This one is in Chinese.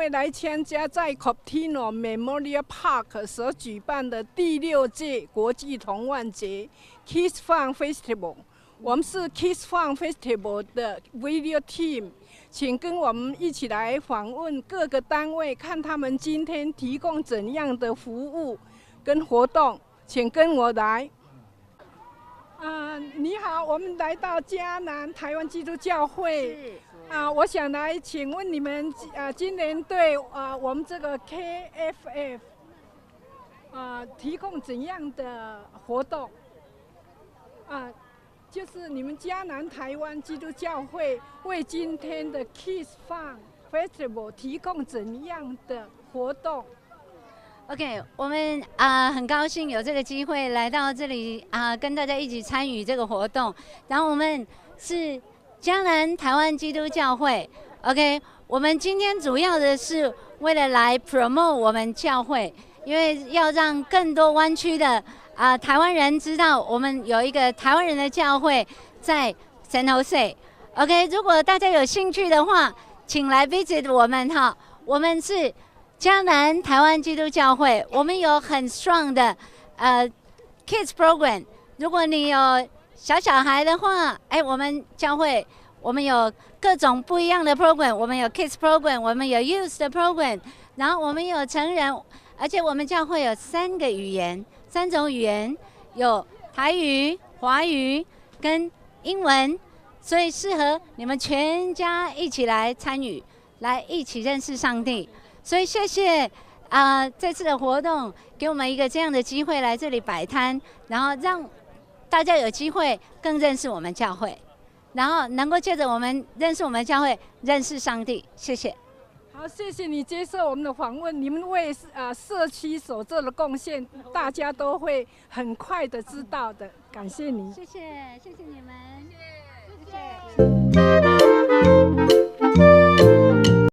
会来参加在 Coptino Memorial Park 所举办的第6届国际童玩节 Kids Fun Festival。我们是 Kids Fun Festival 的 Video Team， 请跟我们一起来访问各个单位，看他们今天提供怎样的服务跟活动，请跟我来。你好，我们来到迦南台湾基督教会。我想来请问你们今年对我们这个 KFF 提供怎样的活动？就是你们迦南台湾基督教会为今天的 Kids Fun Festival 提供怎样的活动？ OK， 我们很高兴有这个机会来到这里跟大家一起参与这个活动。然后我们是迦南台湾基督教会 ，OK， 我们今天主要的是为了来 promote 我们教会，因为要让更多湾区的台湾人知道，我们有一个台湾人的教会在 San Jose。OK， 如果大家有兴趣的话，请来 visit 我们哈，我们是迦南台湾基督教会，我们有很 strong 的kids program。如果你有小孩的话，我们教会我们有各种不一样的 program， 我们有 kids program， 我们有 youth 的 program， 然后我们有成人，而且我们教会有3种语言，有台语、华语跟英文，所以适合你们全家一起来参与，来一起认识上帝。所以谢谢这次的活动给我们一个这样的机会来这里摆摊，然后让大家有机会更认识我们教会，然后能够借着我们认识我们教会，认识上帝。谢谢。好，谢谢你接受我们的访问。你们为社区所做的贡献，大家都会很快的知道的。感谢你，谢谢你们，谢谢。